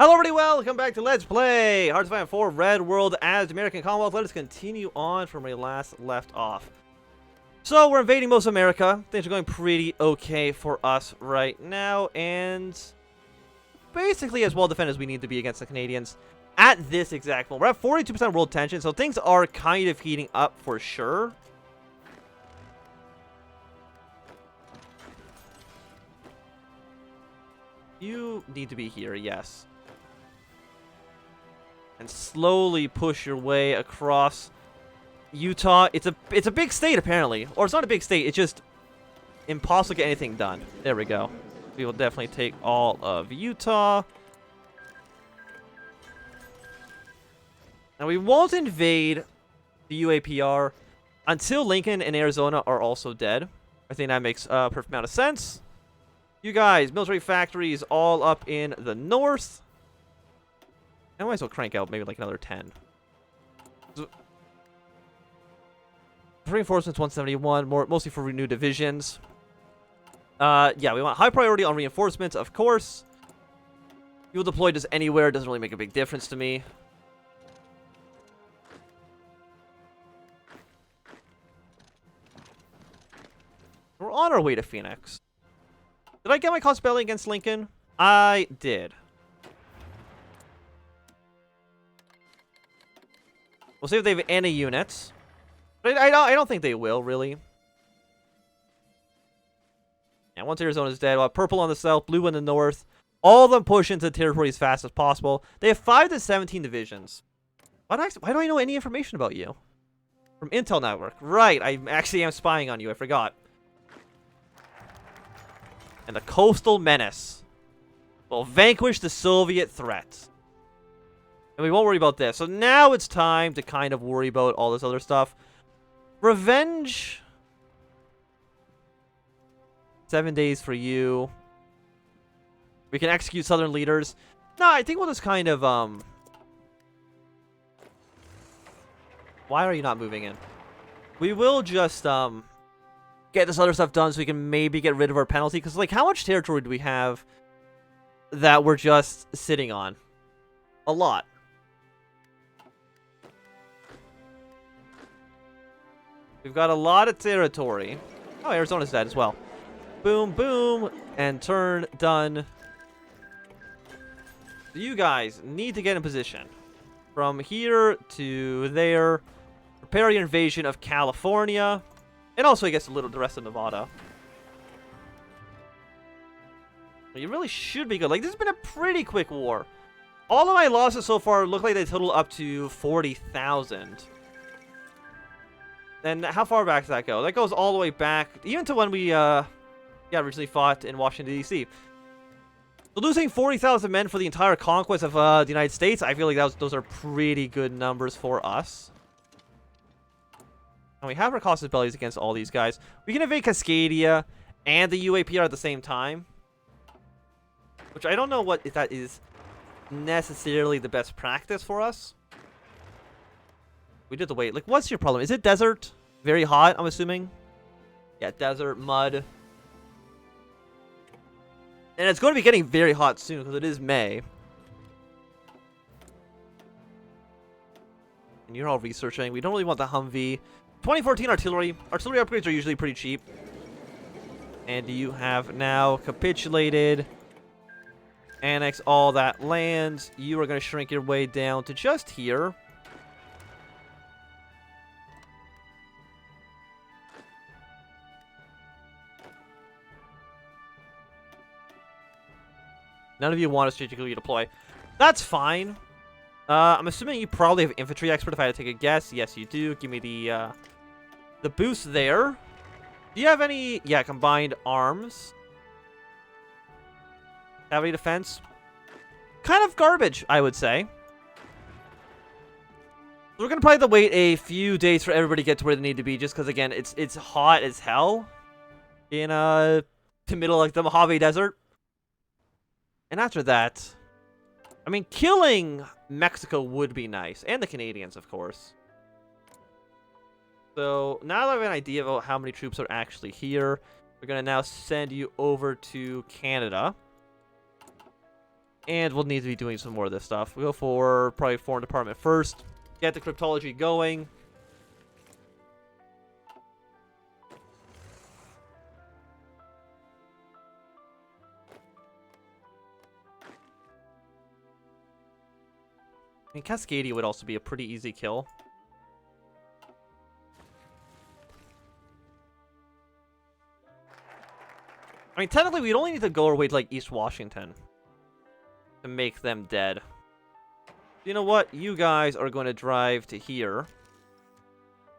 Hello everybody, welcome back to Let's Play Hearts of Iron 4 Red World as the American Commonwealth. Let us continue on from where we last left off. So we're invading most of America. Things are going pretty okay for us right now, and basically as well defended as we need to be against the Canadians at this exact moment. We're at 42% world tension, so things are kind of heating up for sure. You need to be here, yes. And slowly push your way across Utah. It's a big state apparently, or it's not a big state. It's just impossible to get anything done. There we go. We will definitely take all of Utah, and we won't invade the UAPR until Lincoln and Arizona are also dead. I think that makes a perfect amount of sense. You guys, military factories all up in the north. I might as well crank out maybe like another 10. So, reinforcements 171, mostly for renewed divisions. Yeah, we want high priority on reinforcements, of course. You'll deploy just anywhere, doesn't really make a big difference to me. We're on our way to Phoenix. Did I get my cost belly against Lincoln? I did. We'll see if they have any units. But I don't think they will, really. And once Arizona's dead, we'll have purple on the south, blue in the north. All of them push into the territory as fast as possible. They have 5 to 17 divisions. Why do I know any information about you? From Intel Network. Right, I actually am spying on you, I forgot. And the coastal menace will vanquish the Soviet threat. And we won't worry about this. So now it's time to kind of worry about all this other stuff. Revenge. 7 days for you. We can execute southern leaders. No, I think we'll just kind of, why are you not moving in? We will just, get this other stuff done so we can maybe get rid of our penalty. Because, like, how much territory do we have that we're just sitting on? A lot. We've got a lot of territory. Oh, Arizona's dead as well. Boom, boom, and turn done. You guys need to get in position. From here to there. Prepare your invasion of California. And also, I guess, the rest of Nevada. You really should be good. Like, this has been a pretty quick war. All of my losses so far look like they total up to 40,000. And how far back does that go? That goes all the way back, even to when we, originally fought in Washington, D.C. So losing 40,000 men for the entire conquest of the United States, I feel like those are pretty good numbers for us. And we have our casus bellis against all these guys. We can invade Cascadia and the UAPR at the same time. Which I don't know if that is necessarily the best practice for us. We did the wait. Like, what's your problem? Is it desert? Very hot, I'm assuming? Yeah, desert, mud. And it's going to be getting very hot soon because it is May. And you're all researching. We don't really want the Humvee. 2014 artillery. Artillery upgrades are usually pretty cheap. And you have now capitulated. Annex all that land. You are going to shrink your way down to just here. None of you want to strategically deploy. That's fine. I'm assuming you probably have infantry expert if I had to take a guess. Yes, you do. Give me the boost there. Do you have any... Yeah, combined arms. Cavalry defense. Kind of garbage, I would say. So we're going to probably have to wait a few days for everybody to get to where they need to be. Just because, again, it's hot as hell. In the middle of like, the Mojave Desert. And after that, I mean, killing Mexico would be nice. And the Canadians, of course. So, now that I have an idea about how many troops are actually here, we're going to now send you over to Canada. And we'll need to be doing some more of this stuff. We'll go for probably Foreign Department first. Get the cryptology going. I mean, Cascadia would also be a pretty easy kill. I mean, technically, we'd only need to go our way to, like, East Washington to make them dead. You know what? You guys are going to drive to here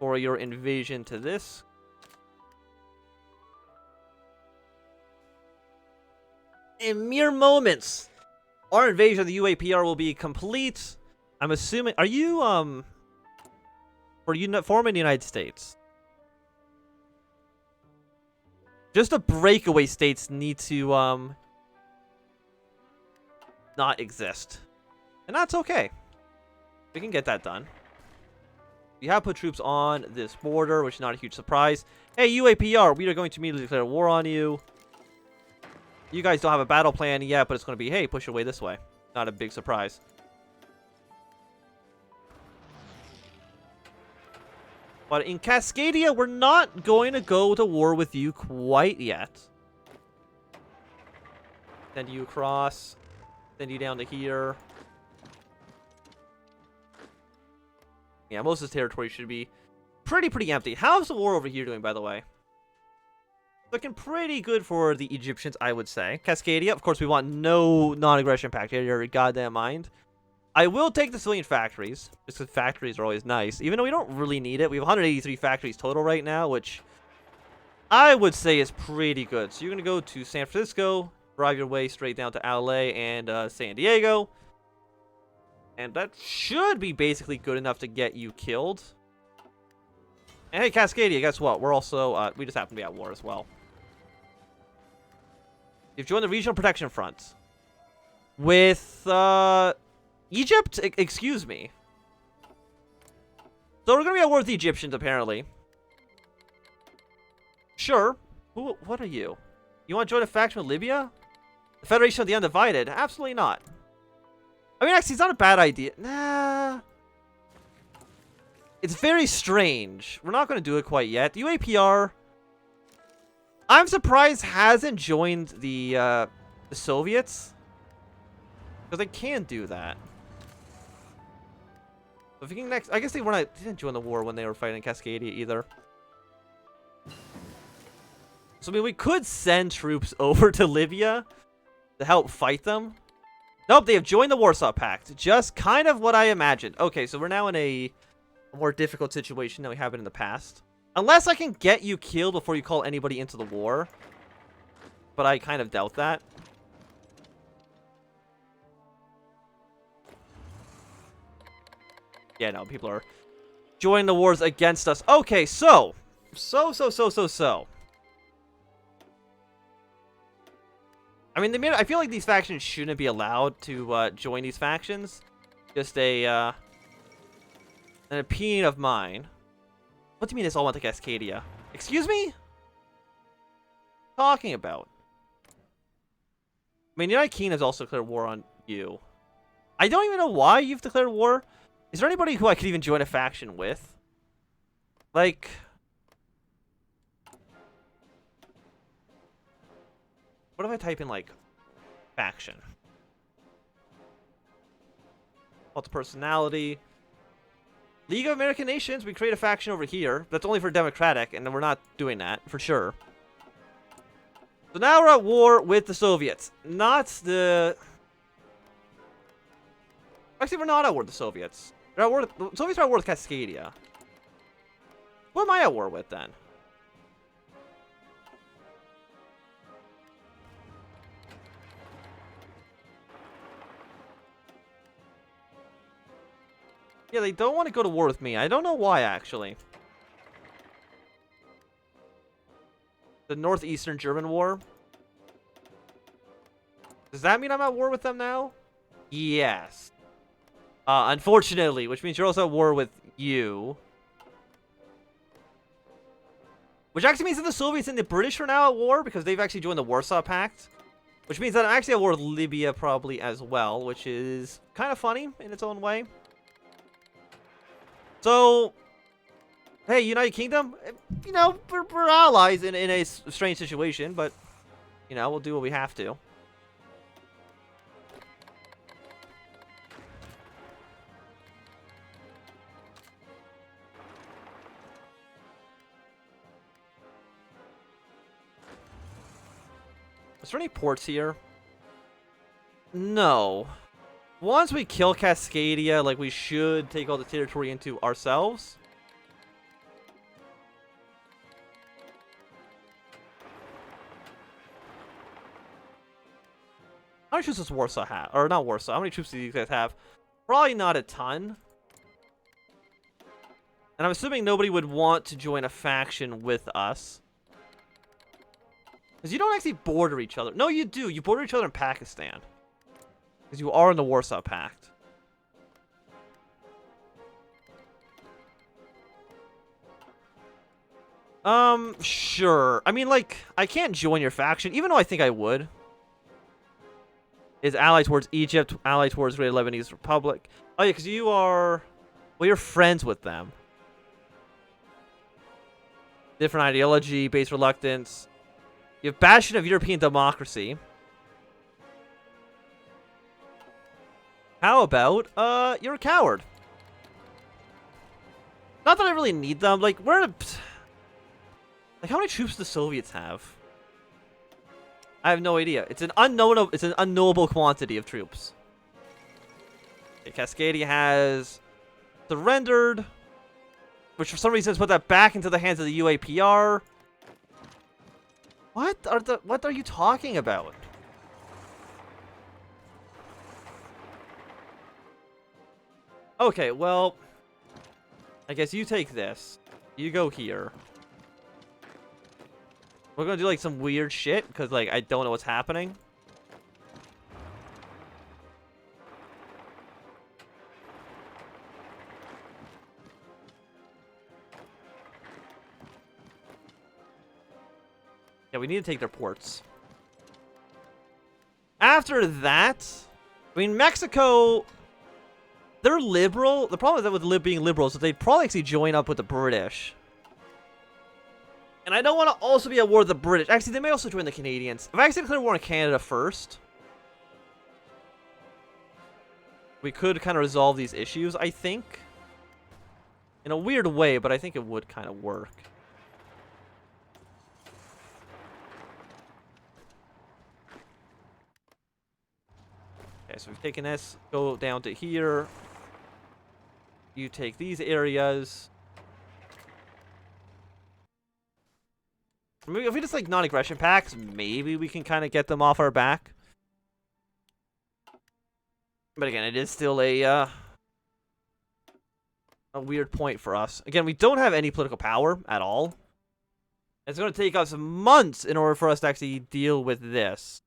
for your invasion to this. In mere moments, our invasion of the UAPR will be complete. I'm assuming... Are you, forming the United States? Just the breakaway states need to, not exist. And that's okay. We can get that done. We have put troops on this border, which is not a huge surprise. Hey, UAPR, we are going to immediately declare war on you. You guys don't have a battle plan yet, but it's going to be, hey, push away this way. Not a big surprise. But in Cascadia, we're not going to go to war with you quite yet. Send you across. Send you down to here. Yeah, most of this territory should be pretty empty. How's the war over here doing, by the way? Looking pretty good for the Egyptians, I would say. Cascadia, of course, we want no non-aggression pact. You have your goddamn mind. I will take the civilian factories, just because factories are always nice, even though we don't really need it. We have 183 factories total right now, which I would say is pretty good. So you're going to go to San Francisco, drive your way straight down to LA and San Diego. And that should be basically good enough to get you killed. And hey, Cascadia, guess what? We're also, we just happen to be at war as well. You've joined the Regional Protection Front. With, Egypt? Excuse me. So we're going to be at war with the Egyptians, apparently. Sure. What are you? You want to join a faction with Libya? The Federation of the Undivided? Absolutely not. I mean, actually, it's not a bad idea. Nah. It's very strange. We're not going to do it quite yet. The UAPR, I'm surprised, hasn't joined the Soviets. Because they can do that. So if you can next, I guess they didn't join the war when they were fighting Cascadia either. So I mean, we could send troops over to Libya to help fight them. Nope, they have joined the Warsaw Pact. Just kind of what I imagined. Okay, so we're now in a more difficult situation than we have been in the past. Unless I can get you killed before you call anybody into the war. But I kind of doubt that. Yeah, no, people are joining the wars against us. Okay, so. I mean, I feel like these factions shouldn't be allowed to join these factions. Just an opinion of mine. What do you mean this all went to Cascadia? Excuse me? Talking about. I mean, the United Kingdom's also declared war on you. I don't even know why you've declared war. Is there anybody who I could even join a faction with? Like... What if I type in, like, faction? Cult personality. League of American Nations, we create a faction over here. That's only for Democratic, and we're not doing that, for sure. So now we're at war with the Soviets. Not the... Actually, we're not at war with the Soviets. We're at war with... The Soviets are at war with Cascadia. Who am I at war with, then? Yeah, they don't want to go to war with me. I don't know why, actually. The Northeastern German War. Does that mean I'm at war with them now? Yes. Unfortunately, which means you're also at war with you. Which actually means that the Soviets and the British are now at war because they've actually joined the Warsaw Pact. Which means that I'm actually at war with Libya probably as well, which is kind of funny in its own way. So, hey, United Kingdom, you know, we're allies in a strange situation, but, you know, we'll do what we have to. Is there any ports here? No. Once we kill Cascadia, like, we should take all the territory into ourselves. How many troops does Warsaw have? Or not Warsaw. How many troops do these guys have? Probably not a ton. And I'm assuming nobody would want to join a faction with us. Because you don't actually border each other. No, you do. You border each other in Pakistan. Because you are in the Warsaw Pact. Sure. I mean, like, I can't join your faction, even though I think I would. Is allied towards Egypt, allied towards Great Lebanese Republic. Oh, yeah, because you are... Well, you're friends with them. Different ideology, base reluctance. You have Bastion of European Democracy. How about, you're a coward. Not that I really need them. Like, we're in a... Like, how many troops do the Soviets have? I have no idea. It's an unknowable quantity of troops. Okay, Cascadia has surrendered, which for some reason has put that back into the hands of the UAPR. What are you talking about? Okay, well, I guess you take this. You go here. We're gonna do like some weird shit because like I don't know what's happening. Yeah, we need to take their ports. After that, I mean, Mexico, they're liberal. The problem with them with being liberal is that they'd probably actually join up with the British. And I don't want to also be at war with the British. Actually, they may also join the Canadians. If I actually declare war on Canada first, we could kind of resolve these issues, I think. In a weird way, but I think it would kind of work. Okay, so we've taken this. Go down to here. You take these areas. If we just like non-aggression pacts, maybe we can kind of get them off our back. But again, it is still a weird point for us. Again, we don't have any political power at all. It's going to take us months in order for us to actually deal with this.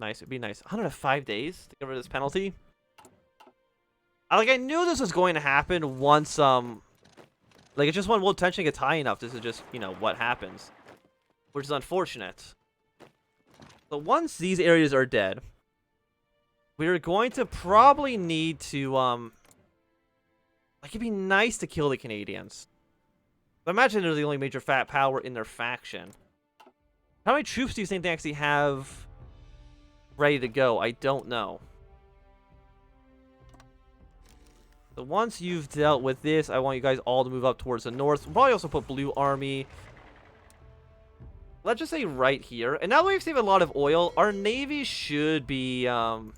Nice. It'd be nice. 105 days to get rid of this penalty. I knew this was going to happen once, like, it's just when world tension gets high enough, this is just, you know, what happens. Which is unfortunate. So once these areas are dead, we're going to probably need to, like, it'd be nice to kill the Canadians. But imagine they're the only major fat power in their faction. How many troops do you think they actually have ready to go? I don't know. So once you've dealt with this, I want you guys all to move up towards the north. We'll probably also put Blue Army. Let's just say right here. And now that we've saved a lot of oil, our navy should be at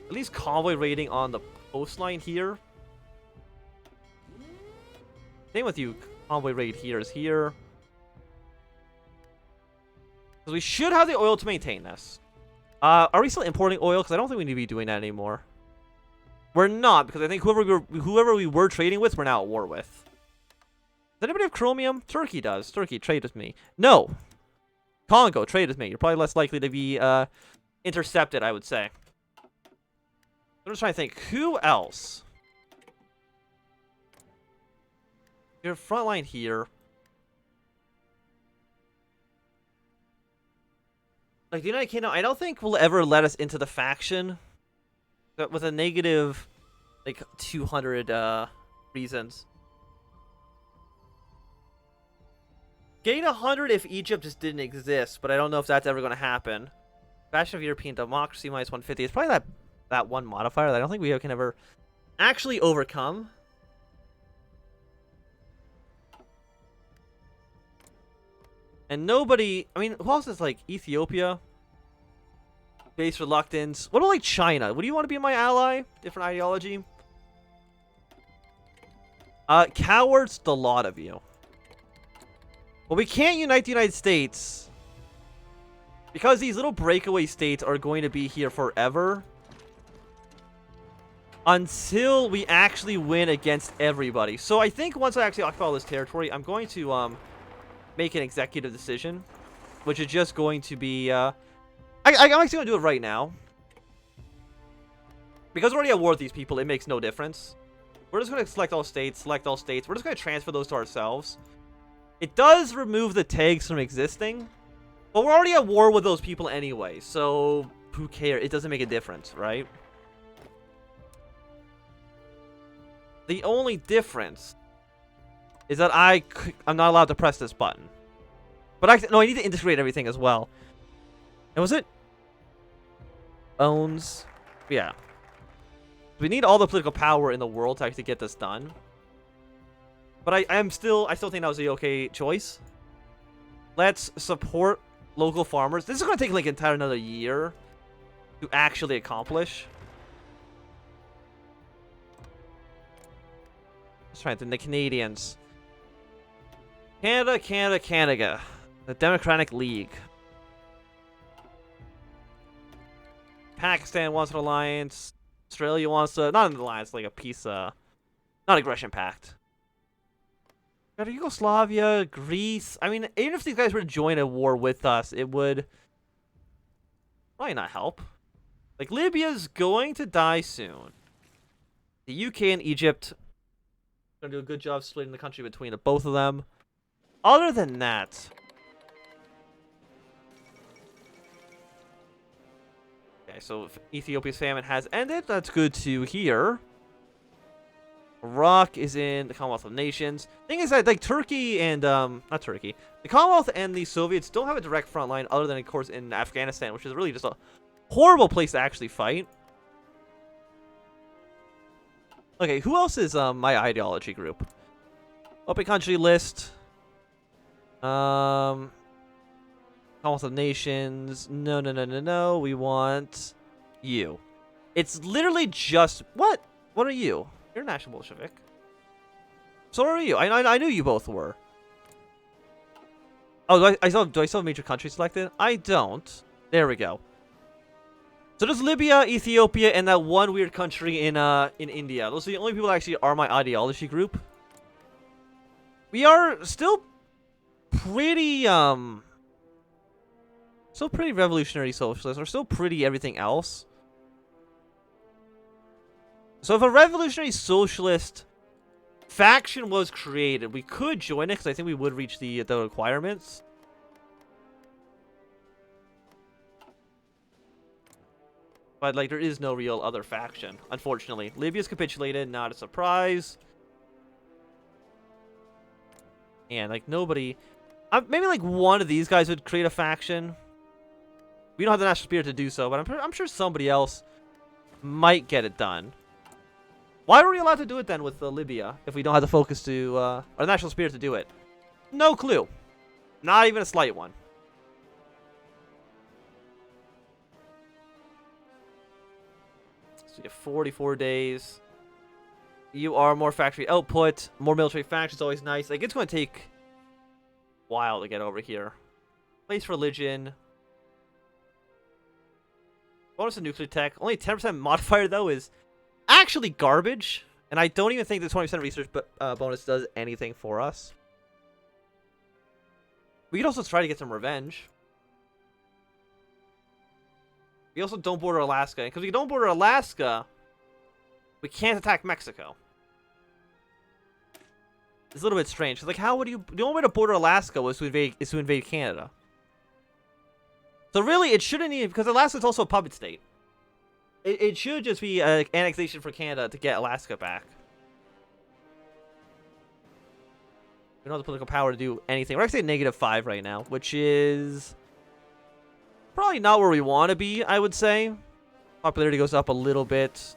least convoy raiding on the coastline here. Same with you. Convoy raid here is here. Because we should have the oil to maintain this. Are we still importing oil? Because I don't think we need to be doing that anymore. We're not, because I think whoever we were trading with, we're now at war with. Does anybody have chromium? Turkey does. Turkey, trade with me. No. Congo, trade with me. You're probably less likely to be intercepted, I would say. I'm just trying to think. Who else Your front line here. Like, the United Kingdom, I don't think will ever let us into the faction. But with a negative, like, 200 reasons. Gain 100 if Egypt just didn't exist, but I don't know if that's ever going to happen. Bastion of European Democracy minus 150. It's probably that one modifier that I don't think we can ever actually overcome. And nobody, I mean, who else is like Ethiopia? Base reluctance. What about like China? Would you want to be my ally? Different ideology. Cowards, the lot of you. Well, we can't unite the United States because these little breakaway states are going to be here forever until we actually win against everybody. So I think once I actually occupy all this territory, I'm going to make an executive decision, which is just going to be I'm actually going to do it right now because we're already at war with these people. It makes no difference. We're just going to select all states. We're just going to transfer those to ourselves. It does remove the tags from existing, but we're already at war with those people anyway, so who cares? It doesn't make a difference, right? The only difference is that I'm not allowed to press this button. But no, I need to integrate everything as well. And was it? Owns. Yeah. We need all the political power in the world to actually get this done. But I still think that was the okay choice. Let's support local farmers. This is going to take like another year to actually accomplish. Let's try the Canadians. Canada. The Democratic League. Pakistan wants an alliance. Australia wants to, not an alliance, like a peace, not aggression pact. Got Yugoslavia, Greece. I mean, even if these guys were to join a war with us, it would probably not help. Like, Libya's going to die soon. The UK and Egypt are going to do a good job splitting the country between the both of them. Other than that... Okay, so Ethiopia's famine has ended. That's good to hear. Iraq is in the Commonwealth of Nations. Thing is that like Turkey and not Turkey, the Commonwealth and the Soviets don't have a direct front line other than of course in Afghanistan, which is really just a horrible place to actually fight. Okay, who else is my ideology group? Open country list. Commonwealth of Nations. No. We want you. It's literally just what? What are you? You're National Bolshevik. So are you. I knew you both were. Oh, do I still have major country selected? I don't. There we go. So there's Libya, Ethiopia, and that one weird country in India. Those are the only people that actually are my ideology group. We are still pretty revolutionary socialists. We're still pretty everything else. So if a revolutionary socialist faction was created, we could join it because I think we would reach the requirements. But like there is no real other faction, unfortunately. Libya's capitulated, not a surprise. And like nobody, maybe like one of these guys would create a faction. We don't have the national spirit to do so, but I'm sure somebody else might get it done. Why were we allowed to do it then with Libya if we don't have the focus to, or the national spirit to do it? No clue. Not even a slight one. So you have 44 days. You are more factory output, more military factions, always nice. Like, it's going to take a while to get over here. Place religion. Bonus to nuclear tech. Only 10% modifier, though, is actually garbage. And I don't even think the 20% research bonus does anything for us. We could also try to get some revenge. We also don't border Alaska. And because we don't border Alaska, we can't attack Mexico. It's a little bit strange. Like, how would you... The only way to border Alaska was to invade Canada. So really, it shouldn't even... Because Alaska's also a puppet state. It should just be an annexation for Canada to get Alaska back. We don't have the political power to do anything. We're actually at -5 right now, which is probably not where we want to be, I would say. Popularity goes up a little bit.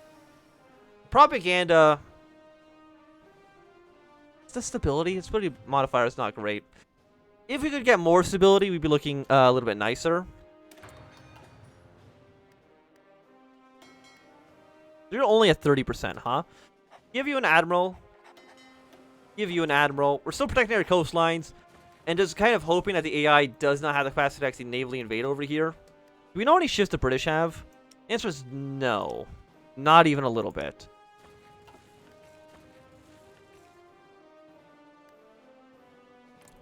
Propaganda. Is the stability? Its stability modifier is not great. If we could get more stability, we'd be looking a little bit nicer. You're only at 30%, huh? Give you an admiral. Give you an admiral. We're still protecting our coastlines. And just kind of hoping that the AI does not have the capacity to actually navally invade over here. Do we know how many ships the British have? The answer is no. Not even a little bit.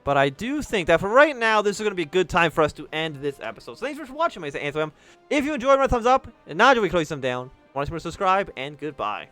But I do think that for right now, this is going to be a good time for us to end this episode. So thanks for watching, my Anthem. If you enjoyed, run a thumbs up. And now, we can close them down. Want to subscribe, and goodbye.